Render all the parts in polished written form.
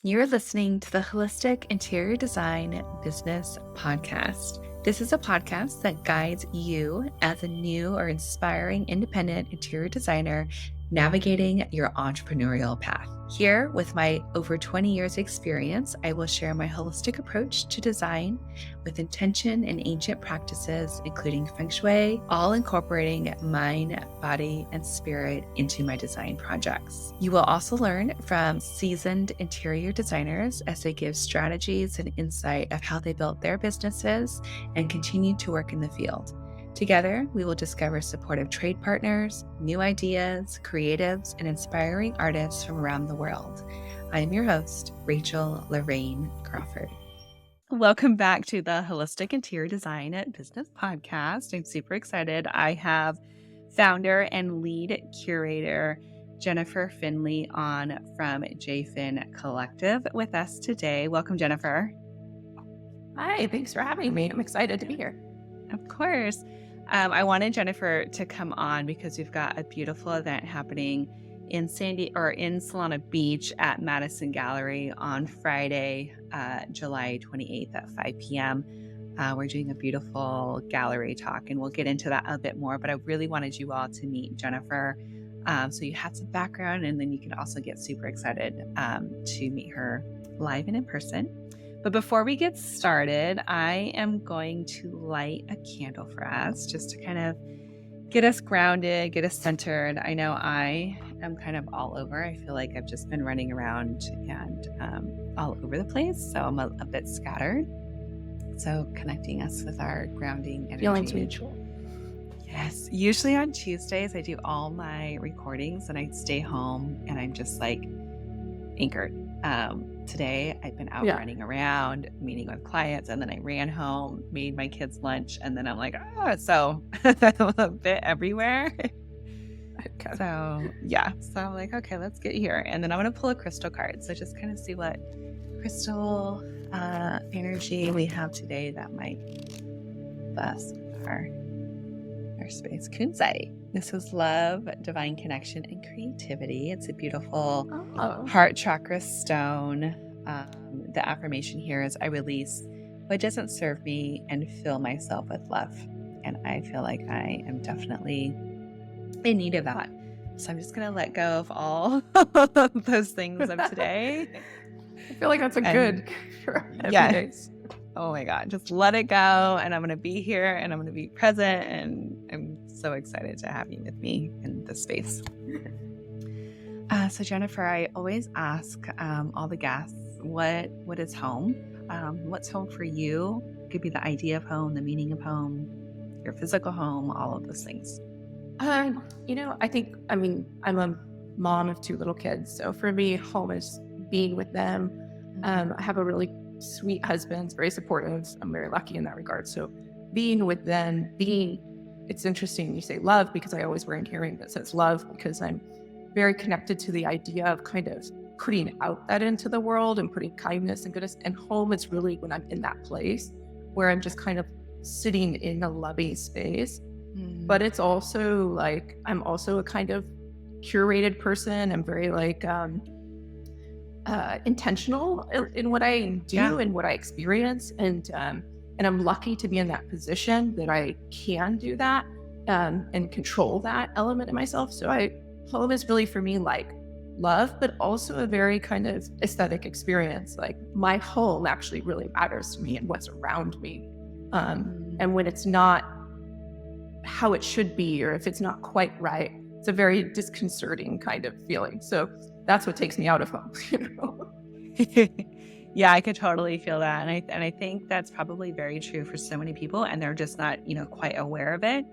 You're listening to the Holistic Interior Design Business Podcast. This is a podcast that guides you as a new or inspiring independent interior designer navigating your entrepreneurial path. Here, with my over 20 years experience, I will share my holistic approach to design with intention and ancient practices, including feng shui, all incorporating mind, body, and spirit into my design projects. You will also learn from seasoned interior designers as they give strategies and insight of how they built their businesses and continue to work in the field. Together, we will discover supportive trade partners, new ideas, creatives, and inspiring artists from around the world. I am your host, Rachel Lorraine Crawford. Welcome back to the Holistic Interior Design Business Podcast. I'm super excited. I have founder and lead curator Jennifer Findley on from JFiN Collective with us today. Welcome, Jennifer. Hi, thanks for having me. I'm excited to be here. Of course. I wanted Jennifer to come on because we've got a beautiful event happening in Solana Beach at Madison Gallery on Friday, July 28th at 5 p.m. We're doing a beautiful gallery talk, and we'll get into that a bit more. But I really wanted you all to meet Jennifer, so you had some background, and then you can also get super excited to meet her live and in person. But before we get started, I am going to light a candle for us just to kind of get us grounded, get us centered. I know I am kind of all over. I feel like I've just been running around and all over the place. So I'm a bit scattered. So connecting us with our grounding energy. Feelings mutual. Yes. Usually on Tuesdays, I do all my recordings and I stay home and I'm just like anchored. Today I've been out running around, meeting with clients, and then I ran home, made my kids lunch, and then I'm like, so I'm a bit everywhere. Okay. So I'm like, okay, let's get here. And then I'm going to pull a crystal card. So just kind of see what crystal energy we have today that might bless our space. Kunzai. This is love, divine connection, and creativity. It's a beautiful heart chakra stone. The affirmation here is I release what doesn't serve me and fill myself with love. And I feel like I am definitely in need of that. So I'm just going to let go of all those things of today. I feel like that's a good days. Oh my God, just let it go. And I'm going to be here and I'm going to be present. And I'm so excited to have you with me in this space. So Jennifer, I always ask all the guests, what is home? What's home for you? It could be the idea of home, the meaning of home, your physical home, all of those things. I'm a mom of 2 little kids. So for me, home is being with them. I have a really sweet husband, very supportive. I'm very lucky in that regard. So being with them, it's interesting you say love because I always wear an earring that says love because I'm very connected to the idea of kind of putting out that into the world and putting kindness and goodness. And home is really when I'm in that place where I'm just kind of sitting in a loving space. But it's also like, I'm also a kind of curated person. I'm very like, intentional in what I do and what I experience. And I'm lucky to be in that position that I can do that and control that element in myself. So home is really for me like love, but also a very kind of aesthetic experience. Like my home actually really matters to me and what's around me. And when it's not how it should be, or if it's not quite right, it's a very disconcerting kind of feeling. So that's what takes me out of home, Yeah, I could totally feel that. And I think that's probably very true for so many people, and they're just not, quite aware of it.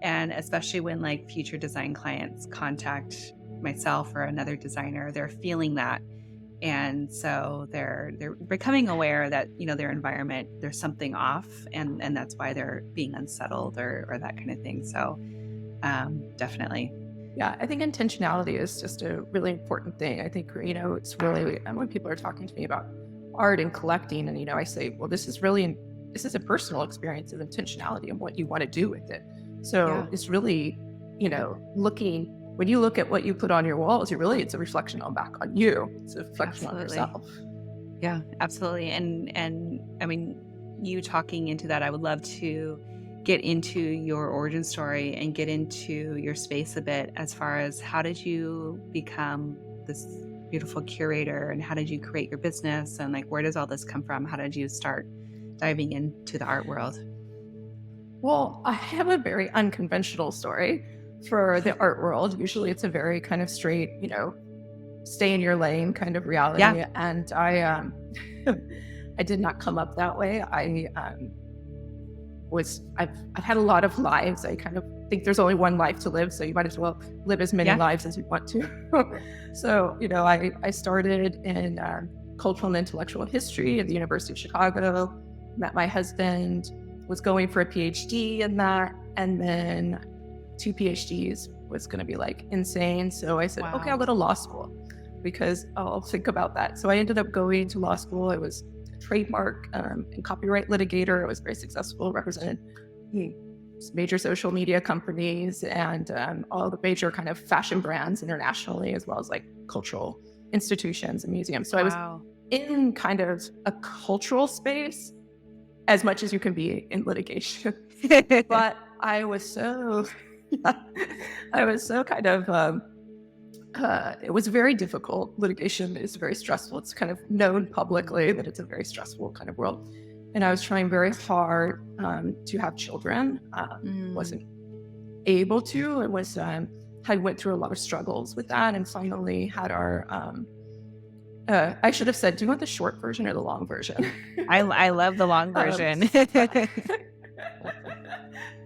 And especially when like future design clients contact myself or another designer, they're feeling that. And so they're becoming aware that, their environment, there's something off, and that's why they're being unsettled or that kind of thing. So definitely. Yeah, I think intentionality is just a really important thing. I think, it's really, when people are talking to me about art and collecting, and, I say, well, this is a personal experience of intentionality and what you want to do with it. So it's really, when you look at what you put on your walls, it's a reflection back on you. It's a reflection on yourself. Yeah, absolutely. And I mean, you talking into that, I would love to get into your origin story and get into your space a bit as far as how did you become this beautiful curator and how did you create your business and like where does all this come from? How did you start diving into the art world? Well, I have a very unconventional story for the art world. Usually it's a very kind of straight, stay in your lane kind of reality. Yeah. And I did not come up that way. I've had a lot of lives. I kind of think there's only one life to live, so you might as well live as many lives as you want to. So, I started in cultural and intellectual history at the University of Chicago, met my husband, was going for a PhD in that, and then 2 PhDs was going to be like insane. So I said, okay, I'll go to law school because I'll think about that. So I ended up going to law school. I was a trademark and copyright litigator. I was very successful, represented major social media companies and all the major kind of fashion brands internationally, as well as like cultural institutions and museums. So I was in kind of a cultural space as much as you can be in litigation. But I was so kind of, it was very difficult. Litigation is very stressful. It's kind of known publicly that it's a very stressful kind of world. And I was trying very hard to have children. Wasn't able to. It was, I went through a lot of struggles with that and finally had our, I should have said, do you want the short version or the long version? I love the long version.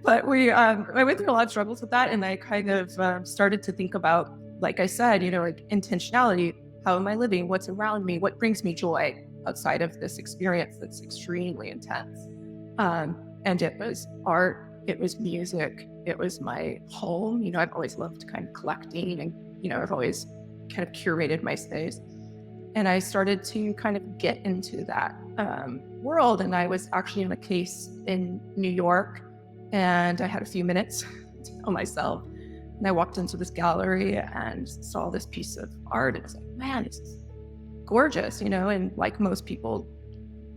But I went through a lot of struggles with that. And I kind of started to think about, like I said, like intentionality. How am I living? What's around me? What brings me joy outside of this experience that's extremely intense? And it was art. It was music. It was my home. I've always loved kind of collecting and, I've always kind of curated my space. And I started to kind of get into that world. And I was actually on a case in New York and I had a few minutes to tell myself. And I walked into this gallery and saw this piece of art. And I was like, man, this is gorgeous, and like most people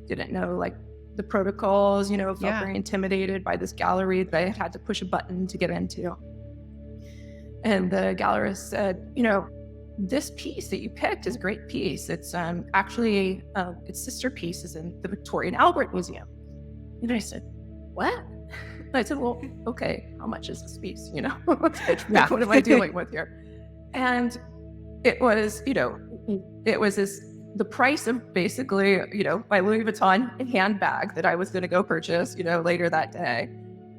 didn't know like the protocols, felt very intimidated by this gallery that I had to push a button to get into. And the gallerist said, this piece that you picked is a great piece. It's actually, its sister piece is in the Victoria and Albert Museum. And I said, what? And I said, well, okay, how much is this piece? What am I dealing with here? And it was, the price of basically, my Louis Vuitton handbag that I was going to go purchase, later that day.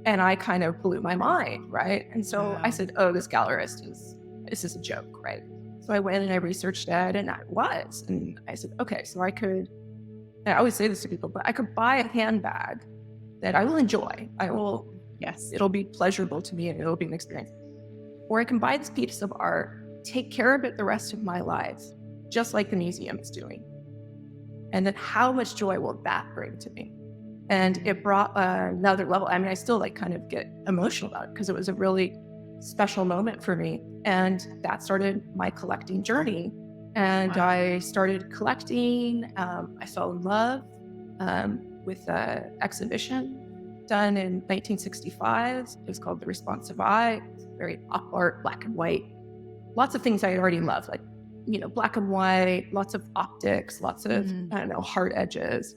And I kind of blew my mind, right? And so I said, oh, this gallerist this is a joke, right? So I went and I researched it and I was. And I said, okay, so I always say this to people, but I could buy a handbag that I will enjoy. It'll be pleasurable to me and it'll be an experience. Or I can buy this piece of art, take care of it the rest of my life, just like the museum is doing. And then how much joy will that bring to me? And it brought another level. I mean, I still like kind of get emotional about it because it was a really special moment for me. And that started my collecting journey. And I started collecting. I fell in love with an exhibition done in 1965. It was called The Responsive Eye. It's very pop art, black and white. Lots of things I already loved, like, black and white, lots of optics, lots of, hard edges.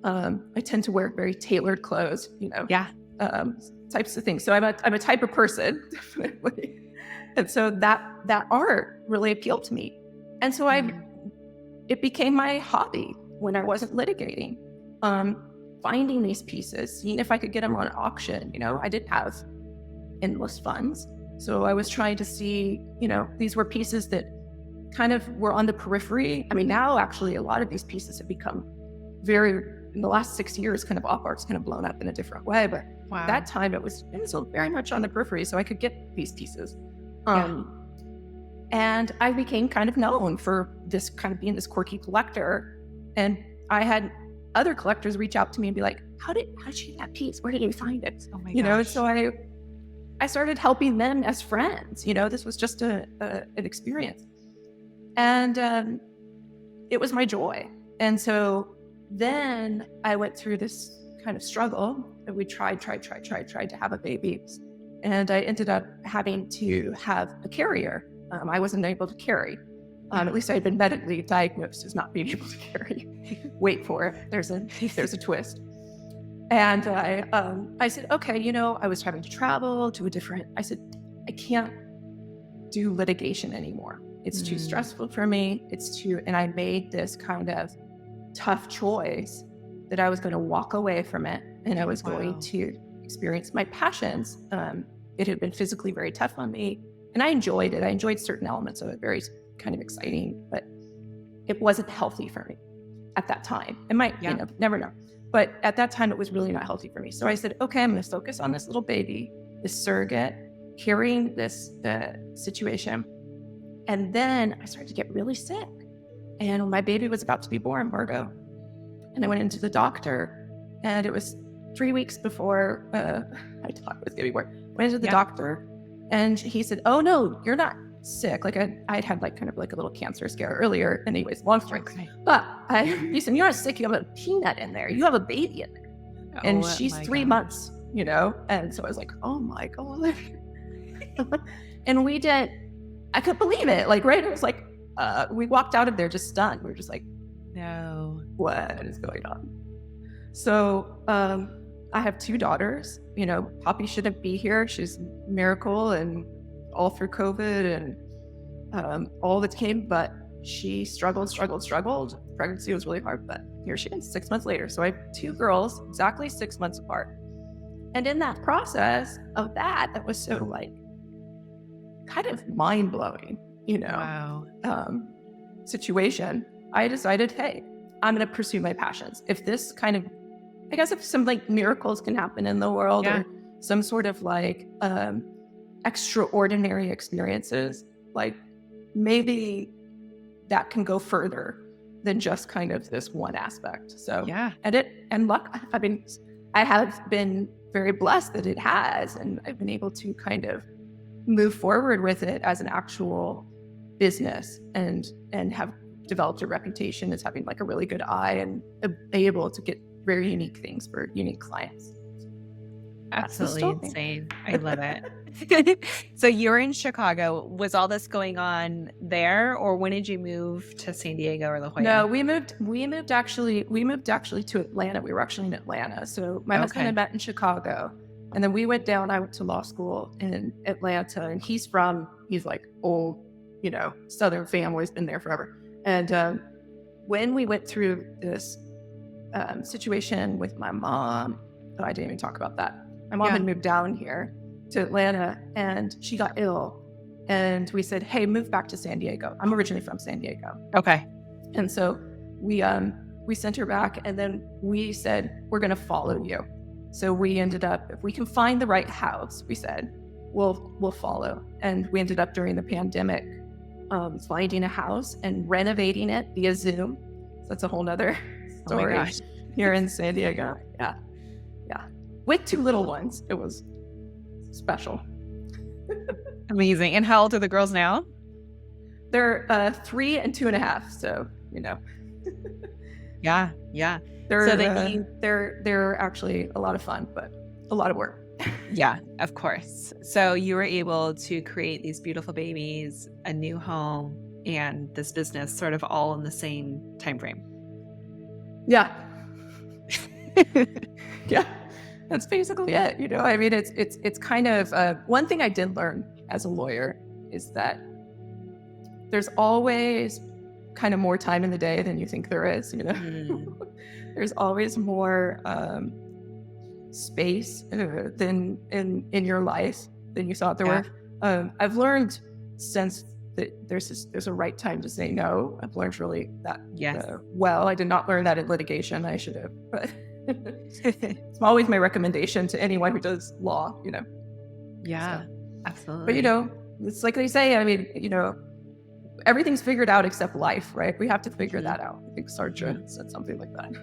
I tend to wear very tailored clothes, types of things. So I'm a type of person, definitely. And so that art really appealed to me. And so it became my hobby when I wasn't litigating, finding these pieces, seeing if I could get them on auction. I didn't have endless funds. So I was trying to see, these were pieces that kind of were on the periphery. I mean, now actually a lot of these pieces have become in the last 6 years, kind of op art's kind of blown up in a different way. But that time it was very much on the periphery. So I could get these pieces. And I became kind of known for this kind of being this quirky collector. And I had other collectors reach out to me and be like, how did you get that piece? Where did you find it? Oh my gosh. So I started helping them as friends. This was just an experience. And it was my joy. And so then I went through this kind of struggle, and we tried to have a baby. And I ended up having to have a carrier. I wasn't able to carry. At least I had been medically diagnosed as not being able to carry. Wait for it. There's a twist. And I said, okay, I was having to travel to I said, I can't do litigation anymore. It's too stressful for me. And I made this kind of tough choice that I was going to walk away from it, and I was going to experience my passions. It had been physically very tough on me, and I enjoyed it. I enjoyed certain elements of it, very kind of exciting, but it wasn't healthy for me at that time. It might, never know. But at that time, it was really not healthy for me. So I said, okay, I'm going to focus on this little baby, this surrogate, carrying this situation. And then I started to get really sick. And my baby was about to be born, Margot. And I went into the doctor, and it was 3 weeks before I thought it was going to be born. Went into the doctor, and he said, oh, no, you're not sick. Like I'd had like kind of like a little cancer scare earlier. Anyways, long story. Okay. But he said, you're not sick. You have a peanut in there. You have a baby in there. And she's 3 months, And so I was like, oh my God. And I couldn't believe it. Like, right. It was like, we walked out of there just stunned. We were just like, no, what is going on? So, I have 2 daughters, Poppy shouldn't be here. She's a miracle, and all through COVID and all that came, but she struggled. Pregnancy was really hard, but here she is 6 months later. So I have 2 girls, exactly 6 months apart. And in that process of that was so like kind of mind-blowing, situation. I decided, hey, I'm going to pursue my passions. If this kind of, I guess if some like miracles can happen in the world or some sort of like extraordinary experiences, like maybe that can go further than just kind of this one aspect. So and luck, I mean, I have been very blessed that it has, and I've been able to kind of move forward with it as an actual business and have developed a reputation as having like a really good eye and able to get very unique things for unique clients. Absolutely insane. I love it. So you're in Chicago. Was all this going on there, or when did you move to San Diego or La Jolla? No, we moved actually to Atlanta. We were actually in Atlanta. So my husband and I met in Chicago, and then we went down. I went to law school in Atlanta, and he's like old, Southern family, has been there forever. And when we went through this situation with my mom, I didn't even talk about that. My mom had moved down here to Atlanta, and she got ill. And we said, hey, move back to San Diego. I'm originally from San Diego. Okay. And so we sent her back, and then we said, we're going to follow you. So we ended up, if we can find the right house, we said, we'll follow. And we ended up during the pandemic finding a house and renovating it via Zoom. So that's a whole nother story here in San Diego. Yeah. With 2 little ones. It was special. Amazing. And how old are the girls now? They're 3 and 2.5. So, Yeah. They're actually a lot of fun, but a lot of work. Yeah, of course. So you were able to create these beautiful babies, a new home, and this business sort of all in the same time frame. Yeah. Yeah. That's basically it. I mean, it's kind of one thing I did learn as a lawyer is that there's always kind of more time in the day than you think there is. There's always more space than in your life than you thought there were. I've learned since that there's a right time to say no. I've learned really that well. I did not learn that in litigation. I should have, but. It's always my recommendation to anyone who does law, Yeah, so. absolutely. But, it's like they say, I mean, everything's figured out except life, right? We have to figure that out. I think Sartre said something like that.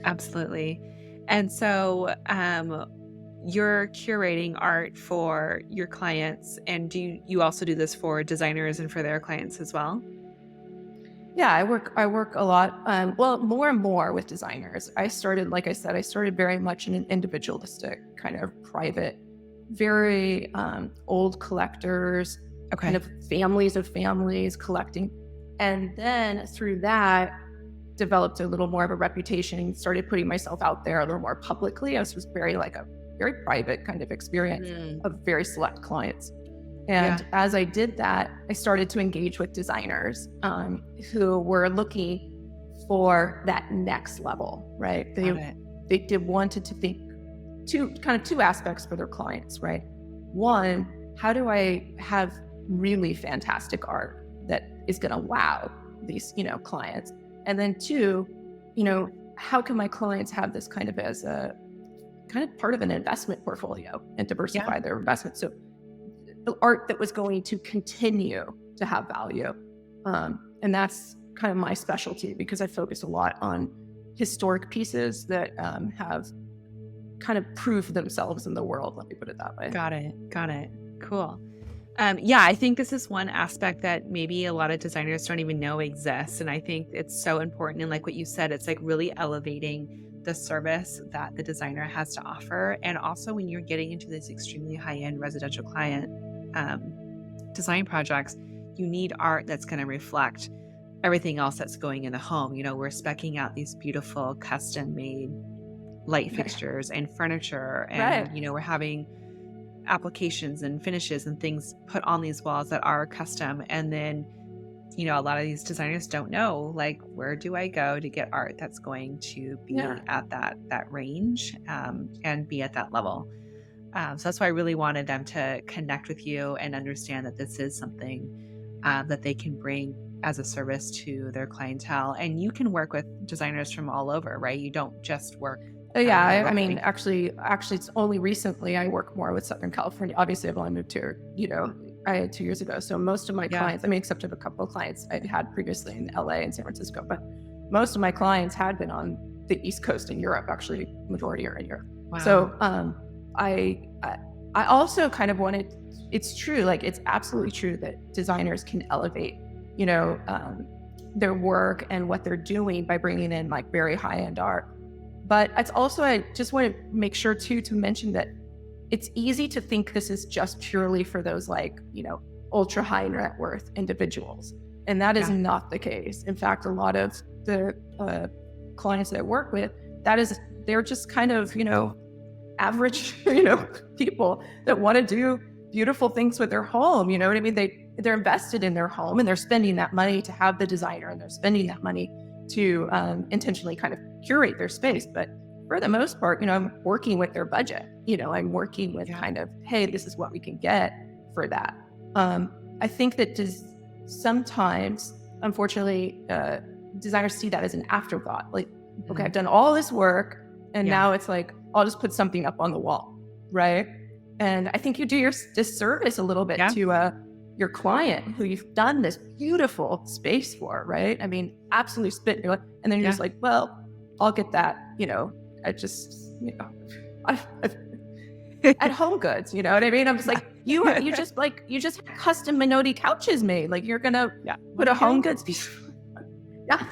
Absolutely. And so you're curating art for your clients, and do you also do this for designers and for their clients as well? Yeah, I work a lot. Well, more and more with designers. I started, like I said, I started very much in an individualistic kind of private, very old collectors, kind Okay. of families of families collecting, and then through that developed a little more of a reputation. Started putting myself out there a little more publicly. This was very like a very private kind of experience Mm, of very select clients. yeah. And as I did that, I started to engage with designers who were looking for that next level, right? Got it. They did wanted to think two aspects for their clients, right? One, how do I have really fantastic art that is going to wow these, clients? And then two, how can my clients have this kind of as a kind of part of an investment portfolio and Yeah. diversify their investment? So the art that was going to continue to have value. And that's kind of my specialty because I focus a lot on historic pieces that have kind of proved themselves in the world. Let me put it that way. Got it. Got it. Cool. Yeah, I think this is one aspect that maybe a lot of designers don't even know exists. And I think it's so important. And like what you said, it's like really elevating the service that the designer has to offer. And also when you're getting into this extremely high-end residential client design projects, you need art that's going to reflect everything else that's going in the home. We're speccing out these beautiful custom made light fixtures and furniture. And, Right. we're having applications and finishes and things put on these walls that are custom. And then, a lot of these designers don't know, like, where do I go to get art that's going to be Yeah. at that range and be at that level. So that's why I really wanted them to connect with you and understand that this is something that they can bring as a service to their clientele. And you can work with designers from all over, right? You don't just work Yeah, I locally. mean, actually, it's only recently I work more with Southern California. Obviously, I've only moved here, I had 2 years ago. So most of my Yeah. clients, I mean, except of a couple of clients I'd had previously in LA and San Francisco, but most of my clients had been on the East Coast in Europe. Actually, majority are in Europe. Wow. So I also kind of wanted. It's true, like it's absolutely true that designers can elevate, their work and what they're doing by bringing in like very high end art. But it's also, I just want to make sure too to mention that it's easy to think this is just purely for those like, ultra high net worth individuals. And that is Yeah. not the case. In fact, a lot of the clients that I work with, they're just kind of, average, people that want to do beautiful things with their home. You know what I mean? They're invested in their home and they're spending that money to have the designer and they're spending that money to intentionally kind of curate their space. But for the most part, I'm working with their budget. I'm working with Yeah. kind of, hey, this is what we can get for that. I think that sometimes, unfortunately, designers see that as an afterthought. Like, okay, I've done all this work and Yeah. now it's like, I'll just put something up on the wall, right? And I think you do your disservice a little bit Yeah. to your client who you've done this beautiful space for, right? I mean, absolutely spit. And then you're Yeah. just like, well, I'll get that, I just, at Home Goods, you know what I mean? I'm just like, you just had custom Minotti couches made. Like you're gonna Yeah. put a Home Goods piece. Yeah.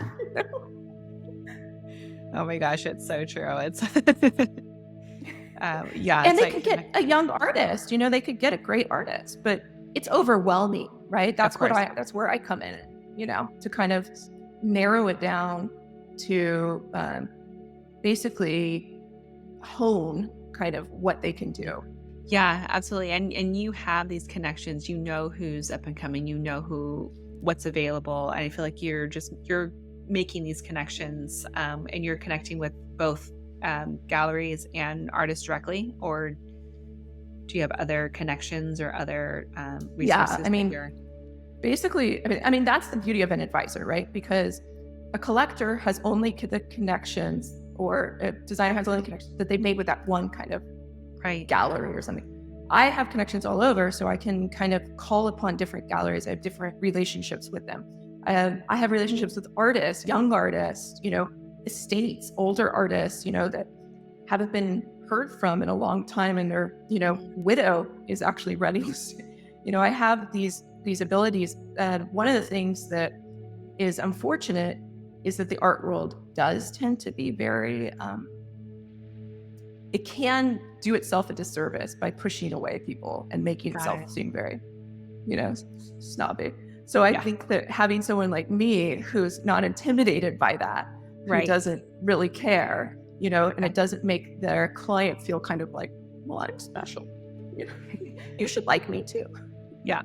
Oh my gosh, it's so true. It's yeah. And It's they like could get a young artist, they could get a great artist, but it's overwhelming, right? That's course. that's where I come in, to kind of narrow it down to basically hone kind of what they can do. Yeah, absolutely. And you have these connections, who's up and coming, what's available. And I feel like you're making these connections and you're connecting with both galleries and artists directly, or do you have other connections or other resources? I mean, basically, I mean, that's the beauty of an advisor, right? Because a collector has only the connections, or a designer has only the connections that they've made with that one kind of right. gallery or something. I have connections all over, so I can kind of call upon different galleries. I have different relationships with them. I have relationships with artists, young artists, estates, older artists, that haven't been heard from in a long time, and their, widow is actually ready. I have these abilities. And one of the things that is unfortunate is that the art world does tend to be very, it can do itself a disservice by pushing away people and making itself seem very, snobby. So I think that having someone like me who's not intimidated by that, who doesn't really care, and it doesn't make their client feel kind of like, well, I'm special. You should like me too. Yeah.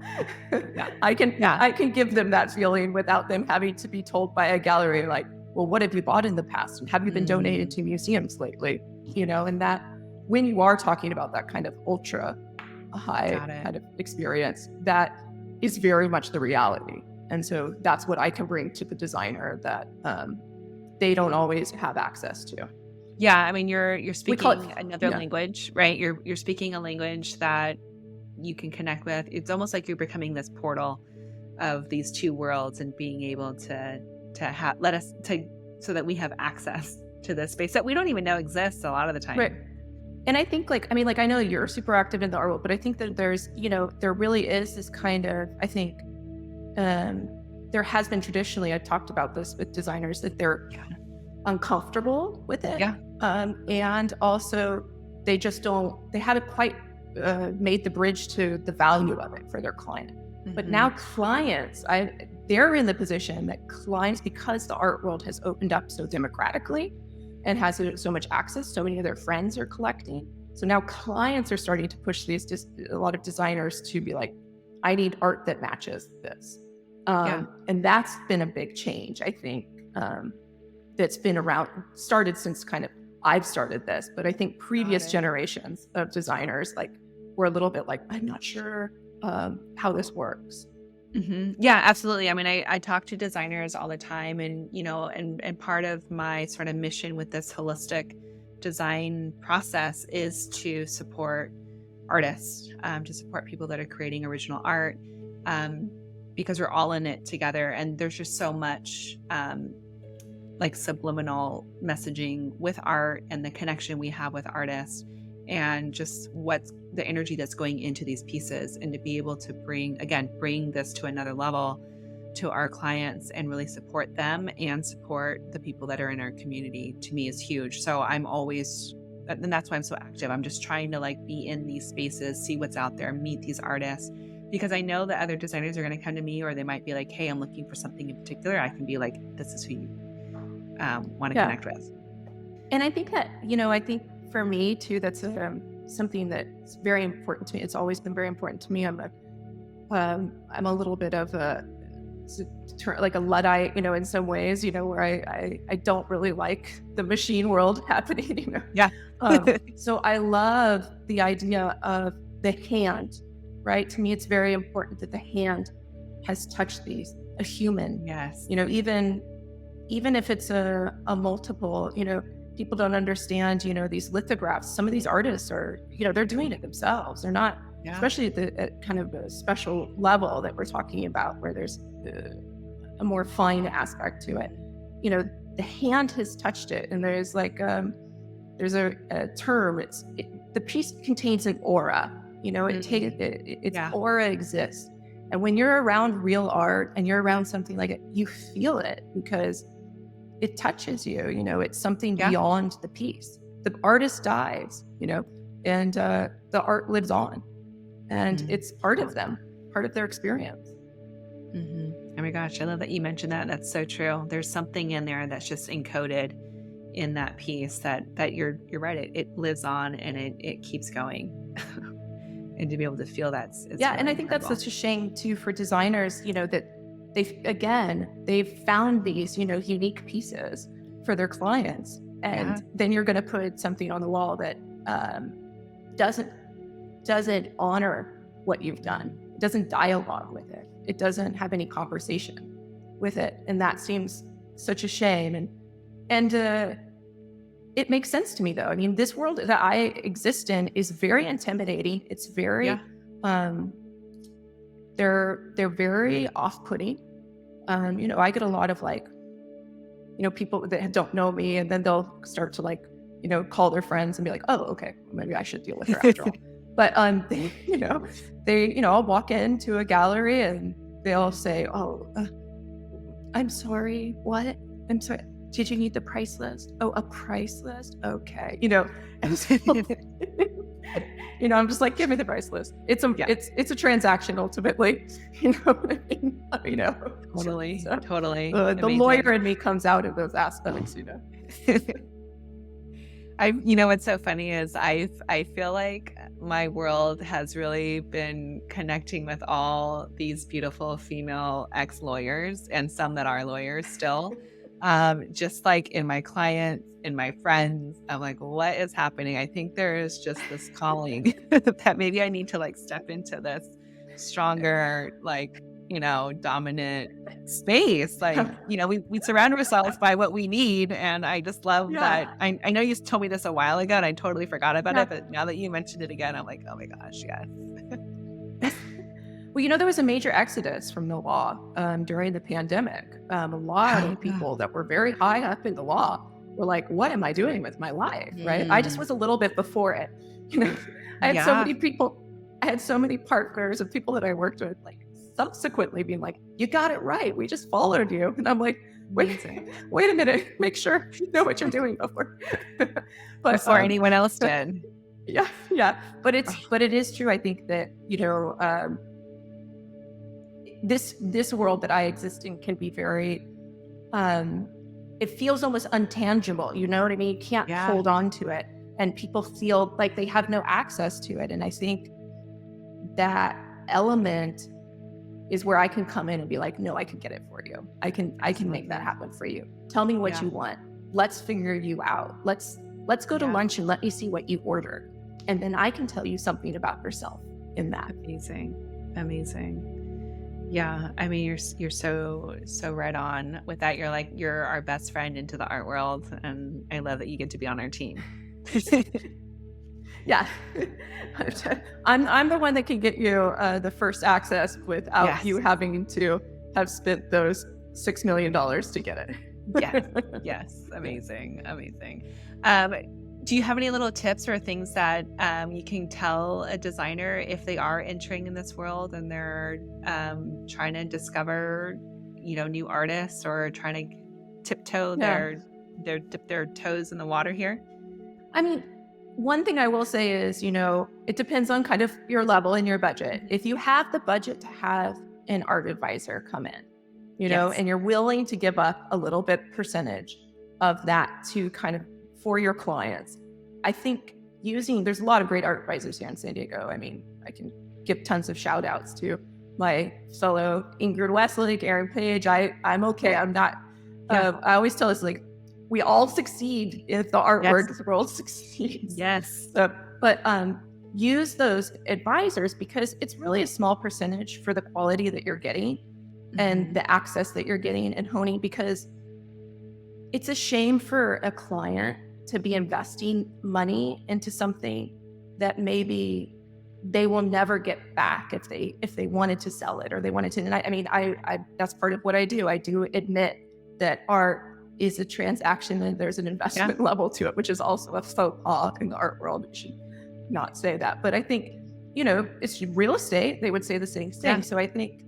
I can give them that feeling without them having to be told by a gallery like, well, what have you bought in the past? And have you been donated to museums lately? And that when you are talking about that kind of ultra high kind of experience, that is very much the reality. And so that's what I can bring to the designer that they don't always have access to. Yeah, I mean, you're speaking another language, right? You're speaking a language that you can connect with. It's almost like you're becoming this portal of these two worlds and being able to so that we have access to this space that we don't even know exists a lot of the time. Right. And I think I know you're super active in the art world, but I think that there's, there really is this kind of, I think, there has been traditionally, I've talked about this with designers, that they're uncomfortable with it. Yeah. And also they haven't quite made the bridge to the value of it for their client. Mm-hmm. But now clients, they're in the position that clients, because the art world has opened up so democratically and has so much access, so many of their friends are collecting. So now clients are starting to push a lot of designers to be like, I need art that matches this. And that's been a big change, I think, that's been started since kind of I've started this, but I think previous generations of designers were a little bit like, I'm not sure how this works. Mm-hmm. Yeah, absolutely. I mean, I talk to designers all the time, and and part of my sort of mission with this holistic design process is to support artists, to support people that are creating original art, because we're all in it together, and there's just so much subliminal messaging with art and the connection we have with artists, and just what's the energy that's going into these pieces, and to be able to bring this to another level to our clients and really support them and support the people that are in our community, to me is huge. So I'm always, and that's why I'm so active. I'm just trying to be in these spaces, see what's out there, meet these artists, because I know that other designers are going to come to me, or they might be like, hey, I'm looking for something in particular. I can be like, this is who you want to connect with. And I think that, I think for me too, that's something that's very important to me. It's always been very important to me. I'm a little bit of a Luddite, in some ways, where I don't really like the machine world happening, Yeah. So I love the idea of the hand, right? To me, it's very important that the hand has touched a human. Yes. Even if it's a multiple, people don't understand, these lithographs. Some of these artists are, they're doing it themselves. They're not, especially at kind of a special level that we're talking about, where there's a more fine aspect to it. The hand has touched it, and there's there's a term. The piece contains an aura. Its aura exists. And when you're around real art and you're around something like it, you feel it because it touches you. It's something beyond the piece. The artist dies, and the art lives on, and it's part of them, part of their experience. Mm-hmm. Oh my gosh, I love that you mentioned that. That's so true. There's something in there that's just encoded in that piece that you're right. It lives on, and it keeps going. And to be able to feel that. And I think incredible. That's such a shame too for designers, that they've found these, unique pieces for their clients. And then you're going to put something on the wall that doesn't honor what you've done. It doesn't dialogue with it. It doesn't have any conversation with it. And that seems such a shame. And it makes sense to me, though. I mean, this world that I exist in is very intimidating. It's very, they're very off-putting. I get a lot of people that don't know me, and then they'll start to call their friends and be like, oh, okay, maybe I should deal with her after all. But I'll walk into a gallery and they'll say, oh, I'm sorry, what? I'm sorry. Did you need the price list? Oh, a price list? Okay. And so, I'm just like, give me the price list. It's a transaction ultimately. You know what I mean? Totally, So, totally. the lawyer in me comes out of those aspects, What's so funny is I feel like my world has really been connecting with all these beautiful female ex-lawyers and some that are lawyers still. Just like in my clients, in my friends, I'm like, what is happening? I think there is just this calling that maybe I need to like step into this stronger, like, dominant space. Like, we surround ourselves by what we need. And I just love that. I know you told me this a while ago and I totally forgot about it, but now that you mentioned it again, I'm like, oh my gosh, yes. Well, there was a major exodus from the law during the pandemic. A lot of people that were very high up in the law were like, what am I doing with my life? Right. I just was a little bit before it. I had so many people, I had so many partners and people that I worked with, like subsequently being like, you got it right. We just followed you. And I'm like, wait a minute, make sure you know what you're doing before. Before anyone else did. Yeah. But it is true. I think that, this world that I exist in can be very, it feels almost untangible. You know what I mean? You can't hold on to it, and people feel like they have no access to it. And I think that element is where I can come in and be like, no, I can get it for you. I can make that happen for you. Tell me what you want. Let's figure you out. Let's go to lunch and let me see what you ordered. And then I can tell you something about yourself in that. Amazing. Yeah. I mean, you're so right on with that. You're our best friend into the art world. And I love that you get to be on our team. Yeah. I'm the one that can get you the first access without you having to have spent those $6 million to get it. Yes. Amazing. Do you have any little tips or things that you can tell a designer if they are entering in this world and they're trying to discover, new artists or trying to tiptoe dip their toes in the water here? I mean, one thing I will say is, it depends on kind of your level and your budget. If you have the budget to have an art advisor come in, and you're willing to give up a little bit percentage of that to kind of for your clients, I think there's a lot of great art advisors here in San Diego. I mean, I can give tons of shout outs to my fellow Ingrid Westlake, Erin Page. I'm okay. I'm not, I always tell us like, we all succeed if the artwork world succeeds. Yes. But use those advisors because it's really a small percentage for the quality that you're getting and the access that you're getting and honing, because it's a shame for a client to be investing money into something that maybe they will never get back if they wanted to sell it or they wanted to. And I that's part of what I do. I do admit that art is a transaction and there's an investment level to it, which is also a faux pas in the art world. We should not say that. But I think, it's real estate. They would say the same thing. So I think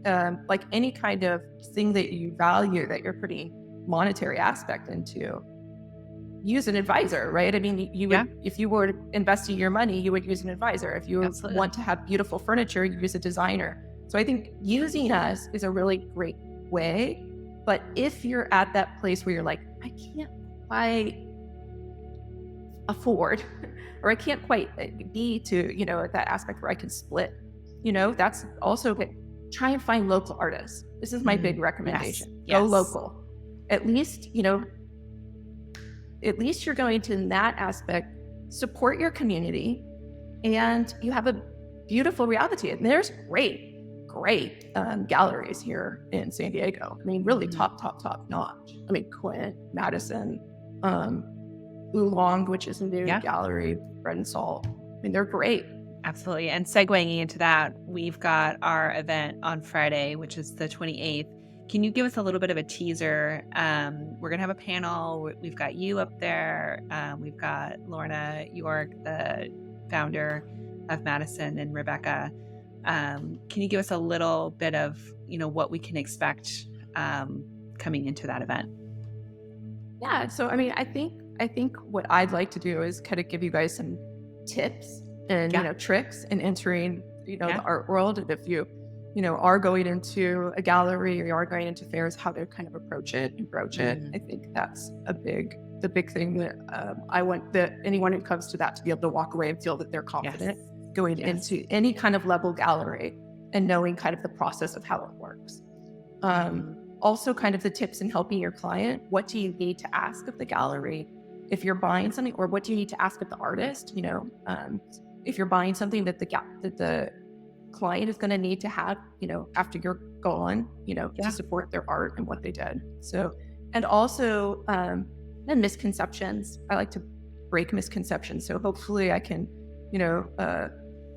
like any kind of thing that you value that you're putting monetary aspect into, use an advisor, right? I mean, you would, if you were investing your money, you would use an advisor. If you want to have beautiful furniture, you use a designer. So I think using us is a really great way. But if you're at that place where you're like, I can't quite afford, or I can't quite be to, at that aspect where I can split, that's also good. Try and find local artists. This is my big recommendation. Go local. At least, at least you're going to, in that aspect, support your community, and you have a beautiful reality. And there's great galleries here in San Diego. I mean, really top notch. I mean, Quint, Madison, Oolong, which is a new gallery, Bread and Salt. I mean, they're great. Absolutely. And segueing into that, we've got our event on Friday, which is the 28th. Can you give us a little bit of a teaser? We're going to have a panel. We've got you up there. We've got Lorna York, the founder of Madison, and Rebecca. Can you give us a little bit of, what we can expect coming into that event? Yeah. So, I mean, I think what I'd like to do is kind of give you guys some tips and, Yeah. tricks in entering, Yeah. the art world. And if you, are going into a gallery or you are going into fairs, how to kind of approach it and broach it. I think that's the big thing that I want that anyone who comes to that to be able to walk away and feel that they're confident going into any kind of level gallery and knowing kind of the process of how it works. Also kind of the tips in helping your client. What do you need to ask of the gallery if you're buying something, or what do you need to ask of the artist? If you're buying something that the client is going to need to have, after you're gone, to support their art and what they did. So, and also, and misconceptions. I like to break misconceptions. So hopefully I can,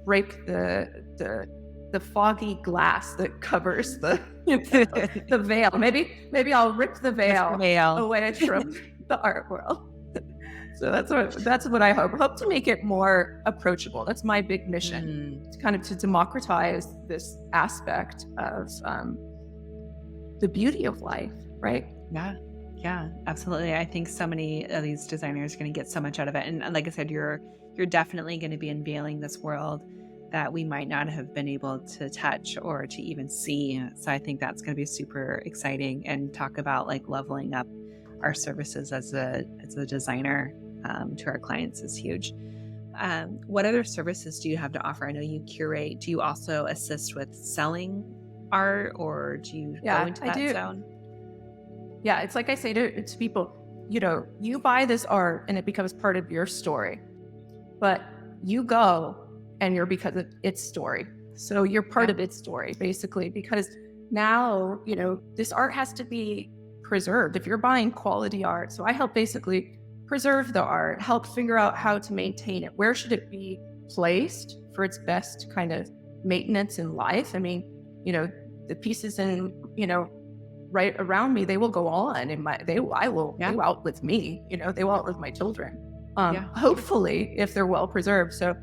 break the foggy glass that covers the the veil. Maybe I'll rip the veil away from the art world. So that's what I hope to make it more approachable. That's my big mission, to kind of to democratize this aspect of the beauty of life, right? Yeah, absolutely. I think so many of these designers are going to get so much out of it. And like I said, you're definitely going to be unveiling this world that we might not have been able to touch or to even see. So I think that's going to be super exciting, and talk about like leveling up our services as a designer to our clients is huge. What other services do you have to offer? I know you curate. Do you also assist with selling art, or do you go into that zone? Yeah, it's like I say to people, you buy this art and it becomes part of your story, but you go and you're because of its story. So you're part of its story, basically, because now, this art has to be preserved. If you're buying quality art, so I help basically preserve the art, help figure out how to maintain it. Where should it be placed for its best kind of maintenance in life? I mean, the pieces in, right around me, they will go on, and they will outlive me, they will outlive my children. Hopefully, if they're well preserved. So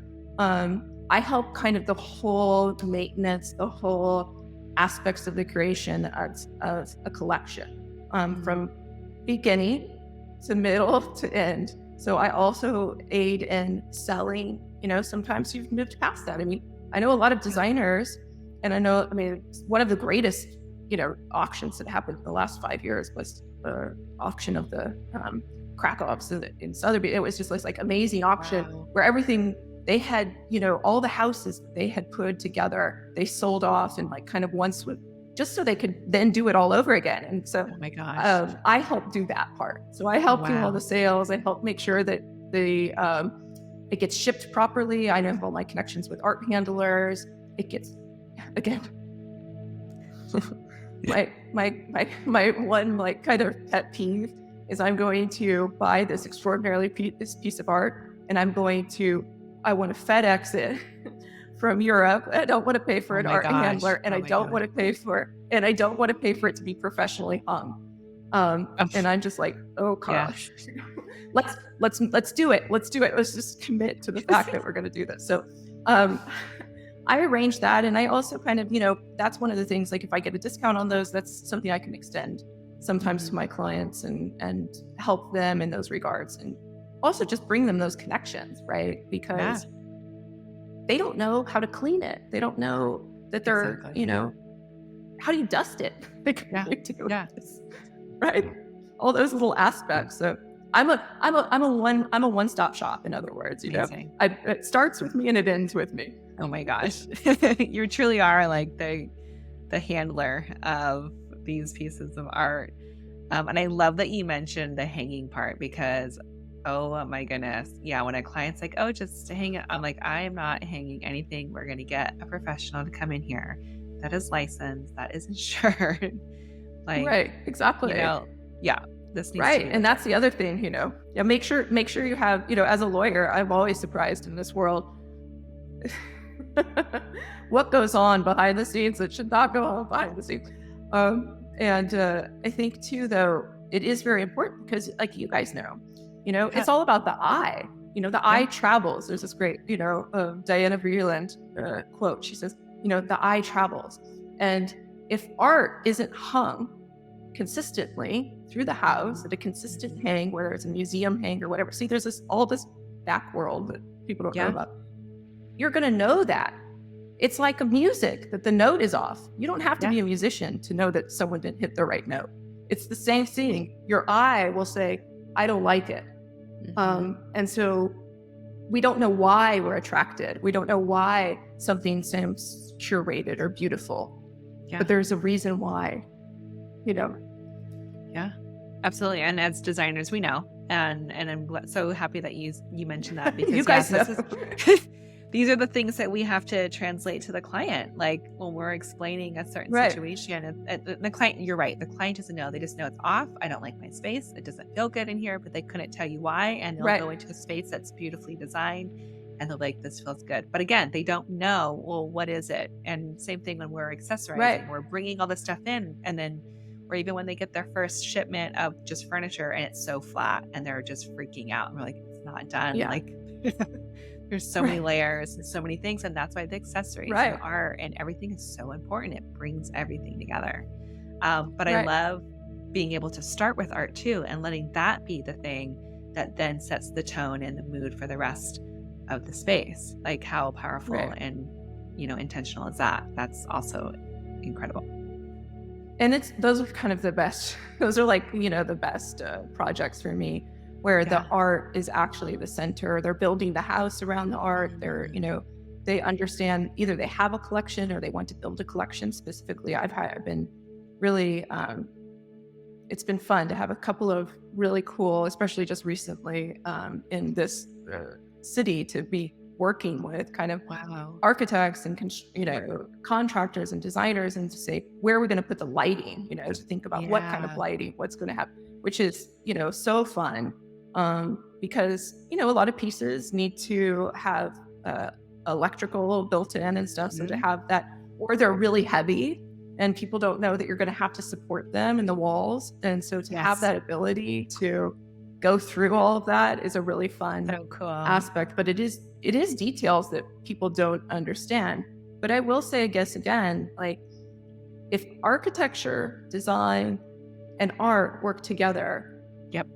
I help kind of the whole maintenance, the whole aspects of the creation of a collection, from beginning to middle to end. So I also aid in selling. Sometimes you've moved past that. I mean, I know a lot of designers, and one of the greatest auctions that happened in the last 5 years was the auction of the Krakows in Sotheby's. It was just this like amazing auction where everything they had, all the houses they had put together, they sold off in like kind of one swoop, just so they could then do it all over again. And so, oh my gosh, I help do that part. So I help do all the sales. I help make sure that it gets shipped properly. I know all my connections with art handlers. It gets, again, my one like kind of pet peeve is I'm going to buy this this piece of art, and I want to FedEx it from Europe. I don't want to pay for an art handler, and I don't want to pay for it to be professionally hung. And I'm just like, oh gosh, let's do it. Let's do it. Let's just commit to the fact that we're going to do this. So, I arrange that. And I also kind of, that's one of the things, like if I get a discount on those, that's something I can extend sometimes to my clients and help them in those regards. And also just bring them those connections, right? Because they don't know how to clean it. They don't know that they're, how do you dust it? Right? All those little aspects. So I'm a one-stop shop, in other words, it starts with me and it ends with me. Oh my gosh. You truly are like the handler of these pieces of art. And I love that you mentioned the hanging part, because oh my goodness. Yeah. When a client's like, oh, just hang it, I'm like, I am not hanging anything. We're going to get a professional to come in here that is licensed, that is insured. Like, right. Exactly. This needs right. to be and that's the other thing, make sure you have, as a lawyer, I'm always surprised in this world what goes on behind the scenes that should not go on behind the scenes. And I think too, though, it is very important because, like you guys know, it's all about the eye. The eye travels. There's this great, Diana Vreeland quote. She says, the eye travels. And if art isn't hung consistently through the house at a consistent hang, whether it's a museum hang or whatever. See, there's all this back world that people don't know about. You're going to know that. It's like a music that the note is off. You don't have to be a musician to know that someone didn't hit the right note. It's the same thing. Your eye will say, I don't like it. And so we don't know why we're attracted. We don't know why something seems curated or beautiful, but there's a reason why, Yeah, absolutely. And as designers, we know, and I'm so happy that you mentioned that, because you guys know. These are the things that we have to translate to the client. Like when we're explaining a certain situation, and the client, you're right. The client doesn't know. They just know it's off. I don't like my space. It doesn't feel good in here, but they couldn't tell you why. And they'll go into a space that's beautifully designed and they're like, this feels good. But again, they don't know, well, what is it? And same thing when we're accessorizing, we're bringing all this stuff in, and then, or even when they get their first shipment of just furniture and it's so flat and they're just freaking out. And we're like, it's not done. Like there's so many layers and so many things. And that's why the accessories and art and everything is so important. It brings everything together. But I love being able to start with art too, and letting that be the thing that then sets the tone and the mood for the rest of the space. Like how powerful and, intentional is that? That's also incredible. And those are kind of the best. Those are like, the best projects for me, where the art is actually the center. They're building the house around the art. They're, they understand, either they have a collection or they want to build a collection specifically. I've been really, it's been fun to have a couple of really cool, especially just recently in this city, to be working with kind of architects and contractors and designers, and to say, where are we going to put the lighting, to think about what kind of lighting, what's going to happen, which is so fun, because a lot of pieces need to have electrical built in and stuff. So to have that, or they're really heavy and people don't know that you're going to have to support them in the walls, and so to have that ability to go through all of that is a really fun aspect. But it is details that people don't understand. But I will say, I guess, again, like, if architecture, design, and art work together,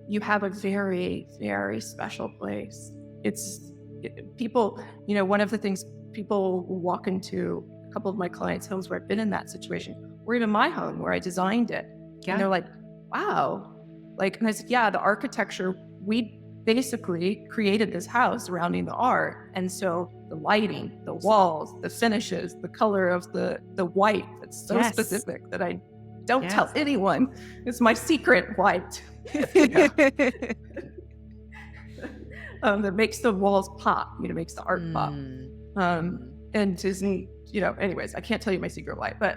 you have a very, very special place. People, one of the things, people walk into a couple of my clients' homes where I've been in that situation, or even my home where I designed it, and they're like, wow. Like, and I said, the architecture, we basically created this house surrounding the art. And so the lighting, the walls, the finishes, the color of the white, that's so specific that I don't tell anyone. It's my secret white. That makes the walls pop, makes the art pop. And Disney, anyways, I can't tell you my secret white, but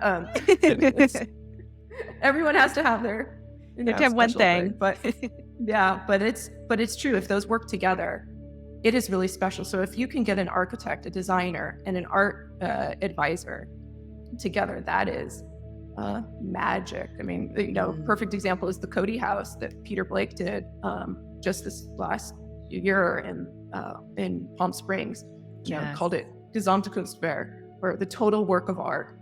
everyone has to have their one thing, but but it's true. If those work together, it is really special. So if you can get an architect, a designer, and an art advisor together, that is magic. I mean, perfect example is the Cody House that Peter Blake did just this last year in Palm Springs. Called it Gesamte Kunstwerk, or the total work of art,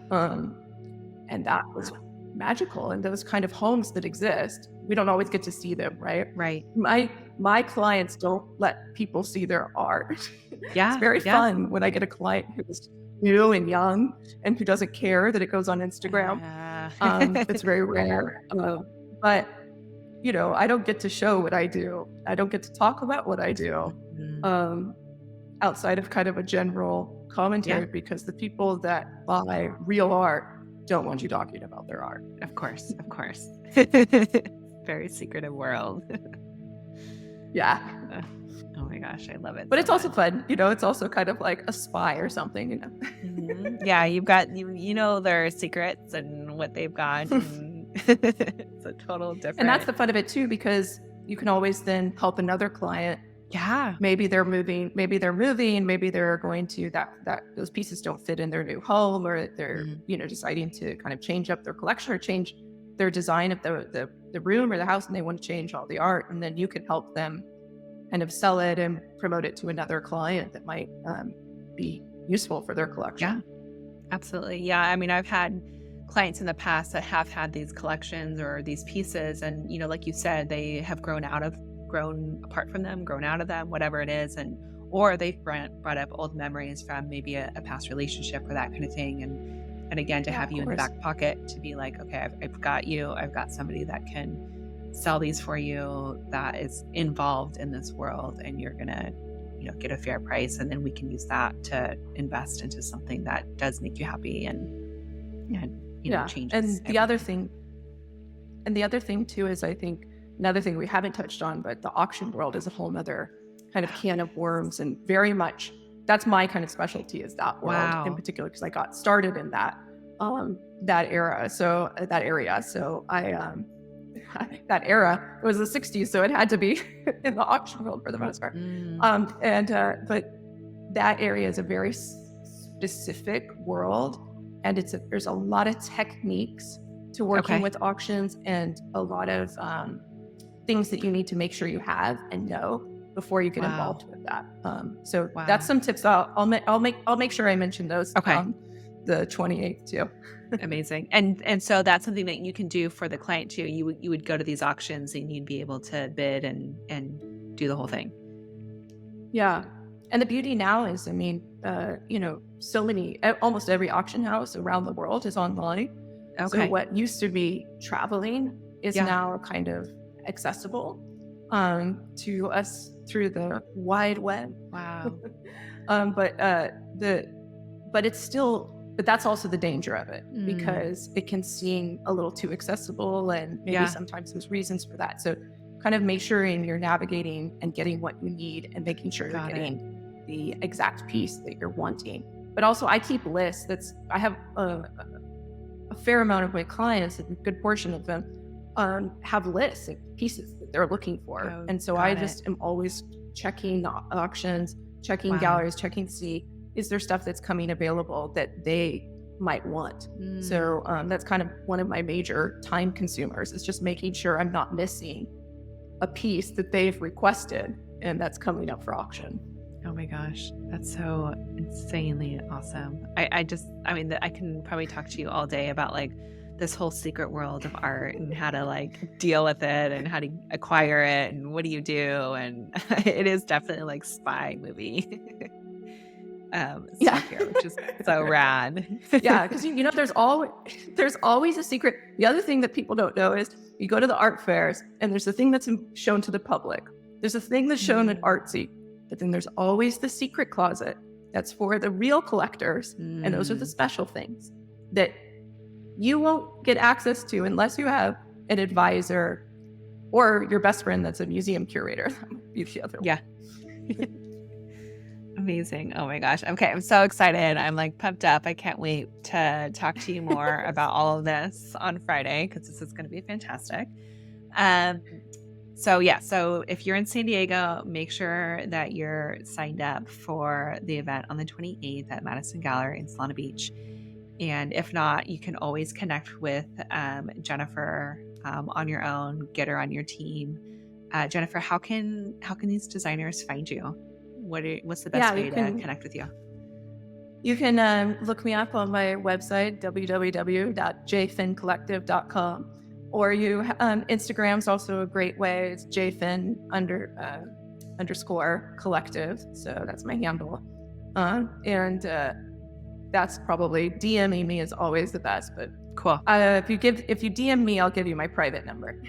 and that was magical. And those kind of homes that exist, we don't always get to see them, right? My clients don't let people see their art. It's very fun when I get a client who's new and young and who doesn't care that it goes on Instagram. It's very rare, but I don't get to show what I do. I don't get to talk about what I do outside of kind of a general commentary, because the people that buy real art don't want you talking about their art. Of course. Very secretive world. Oh my gosh, I love it. But it's also fun. It's also kind of like a spy or something, Yeah, you've got, their secrets and what they've got. And it's a total different. And that's the fun of it too, because you can always then help another client. Maybe they're moving, maybe they're going to that those pieces don't fit in their new home, or they're, deciding to kind of change up their collection or change their design of the room or the house, and they want to change all the art. And then you can help them kind of sell it and promote it to another client that might be useful for their collection. Absolutely. I mean, I've had clients in the past that have had these collections or these pieces, and like you said, they have grown apart from them, grown out of them, whatever it is, or they've brought up old memories from maybe a past relationship or that kind of thing, and again, to have you in the back pocket to be like, okay, I've got you, I've got somebody that can sell these for you, that is involved in this world, and you're gonna get a fair price, and then we can use that to invest into something that does make you happy and changes. And the other thing too is, I think another thing we haven't touched on, but the auction world is a whole nother kind of can of worms, and very much that's my kind of specialty, is that world in particular, because I got started in that area. So I that era, it was the 60s, so it had to be in the auction world for the most part. But that area is a very specific world, and there's a lot of techniques to working with auctions, and a lot of things that you need to make sure you have and know before you get involved with that. So that's some tips. I'll make sure I mention those. The 28th too. Amazing. And so that's something that you can do for the client too. You would go to these auctions and you'd be able to bid and do the whole thing. Yeah. And the beauty now is, almost every auction house around the world is online. So what used to be traveling is now kind of accessible to us through the wide web. Wow. But that's also the danger of it, because it can seem a little too accessible, and maybe sometimes there's reasons for that. So kind of make sure you're navigating and getting what you need, and making sure you're getting the exact piece that you're wanting. But also, I keep lists. I have a fair amount of my clients, a good portion of them, have lists of pieces that they're looking for. And so I just am always checking the auctions, checking galleries, checking to see, is there stuff that's coming available that they might want? So that's kind of one of my major time consumers, is just making sure I'm not missing a piece that they've requested and that's coming up for auction. Oh my gosh, that's so insanely awesome. I can probably talk to you all day about like this whole secret world of art and how to like deal with it and how to acquire it and what do you do, and it is definitely like spy movie. Here, which is so rad. Because there's always a secret. The other thing that people don't know is, you go to the art fairs and there's the thing that's shown to the public. There's a thing that's shown at artsy, but then there's always the secret closet that's for the real collectors, and those are the special things that you won't get access to unless you have an advisor or your best friend that's a museum curator. That might be the other one. Amazing. Oh my gosh. Okay. I'm so excited. I'm like pumped up. I can't wait to talk to you more about all of this on Friday, because this is going to be fantastic. So if you're in San Diego, make sure that you're signed up for the event on the 28th at Madison Gallery in Solana Beach. And if not, you can always connect with Jennifer on your own, get her on your team. Jennifer, how can these designers find you? What's the best way to connect with you? You can look me up on my website, www.jfincollective.com, or Instagram's also a great way. It's JFiN _ collective. So that's my handle. And that's probably DMing me is always the best, but cool. If you DM me, I'll give you my private number.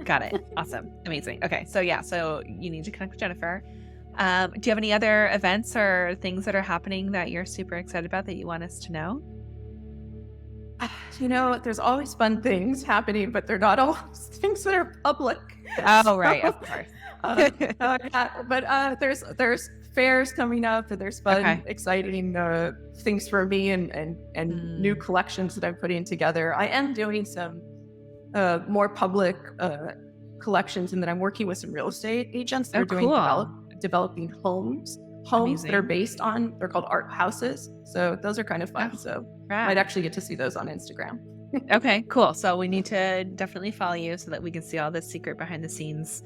Got it. Awesome. Amazing. Okay. So you need to connect with Jennifer. Do you have any other events or things that are happening that you're super excited about that you want us to know? There's always fun things happening, but they're not always things that are public. Oh, right. Of course. But there's fairs coming up, and there's fun, exciting things for me and new collections that I'm putting together. I am doing some more public collections, and then I'm working with some real estate agents that are doing developing homes that are based on, they're called art houses. So those are kind of fun. So I'd actually get to see those on Instagram. Okay, cool. So we need to definitely follow you so that we can see all the secret behind the scenes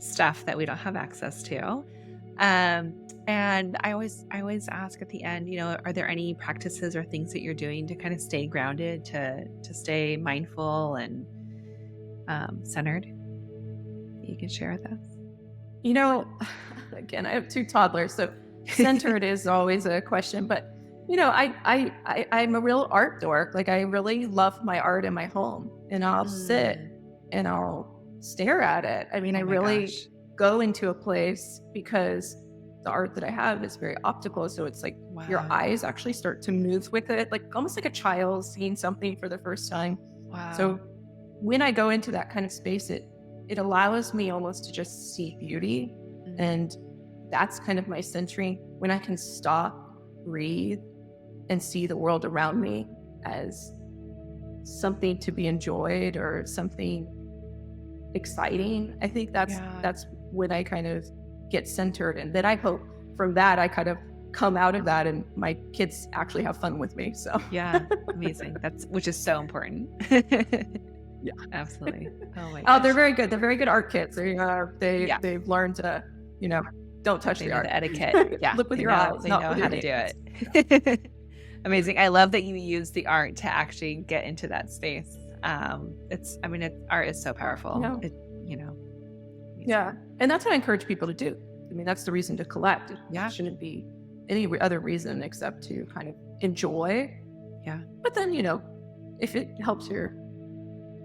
stuff that we don't have access to. And I always ask at the end, are there any practices or things that you're doing to kind of stay grounded, to stay mindful and centered that you can share with us? You know, again, I have two toddlers, so centered is always a question. But I'm a real art dork. Like, I really love my art in my home, and I'll sit and I'll stare at it. I mean, I Oh my really gosh. go into a place because the art that I have is very optical. So it's like your Wow. eyes actually start to move with it, like almost like a child seeing something for the first time. So Wow. when I go into that kind of space, it allows me almost to just see beauty. Mm. And that's kind of my centering, when I can stop, breathe, and see the world around me as something to be enjoyed or something exciting. I think Yeah. that's when I kind of get centered, and then I hope from that I kind of come out of that and my kids actually have fun with me. So Yeah. Amazing. Which is so important. yeah. Absolutely. Oh my Oh, they're gosh. very good. They're very good art kids. Yeah. They've learned to, don't touch They the know art. the etiquette. Yeah. Look with They your know eyes, they not know with how your to do hands. it. Amazing. I love that you use the art to actually get into that space. Art is so powerful. Yeah. Amazing. Yeah. And that's what I encourage people to do. I mean, that's the reason to collect. Yeah. It shouldn't be any other reason except to kind of enjoy. Yeah. But then, if it helps your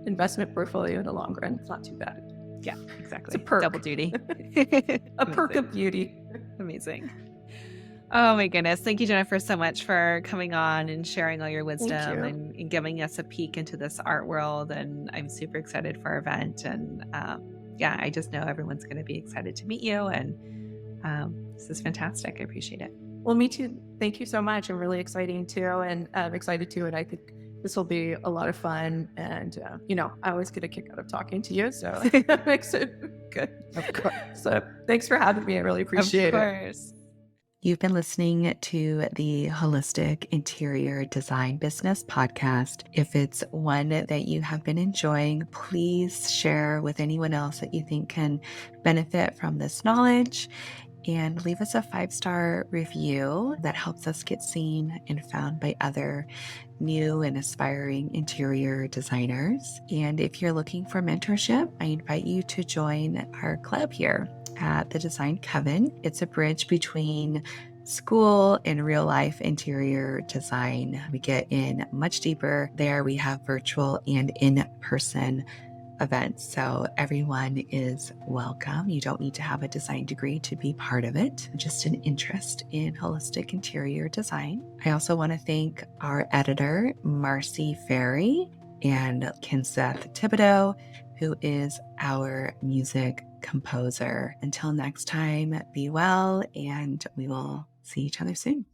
investment portfolio in the long run, it's not too bad. Yeah, exactly. It's a perk. Double duty. A perk of beauty. Amazing. Oh my goodness. Thank you, Jennifer, so much for coming on and sharing all your wisdom you. and giving us a peek into this art world. And I'm super excited for our event. And yeah, I just know everyone's going to be excited to meet you. And this is fantastic. I appreciate it. Well, me too. Thank you so much. I'm really excited too. And I'm excited too. And I think this will be a lot of fun. And, I always get a kick out of talking to you. So that makes it good. Of course. So thanks for having me. I really appreciate it. Of course. You've been listening to the Holistic Interior Design Business podcast. If it's one that you have been enjoying, please share with anyone else that you think can benefit from this knowledge, and leave us a 5-star review that helps us get seen and found by other new and aspiring interior designers. And if you're looking for mentorship, I invite you to join our club here at the Design Coven. It's a bridge between school and real life interior design. We get in much deeper there. We have virtual and in-person events, so everyone is welcome. You don't need to have a design degree to be part of it, just an interest in holistic interior design. I also want to thank our editor, Marcy Ferry, and Kinseth Thibodeau, who is our music composer. Until next time, be well, and we will see each other soon.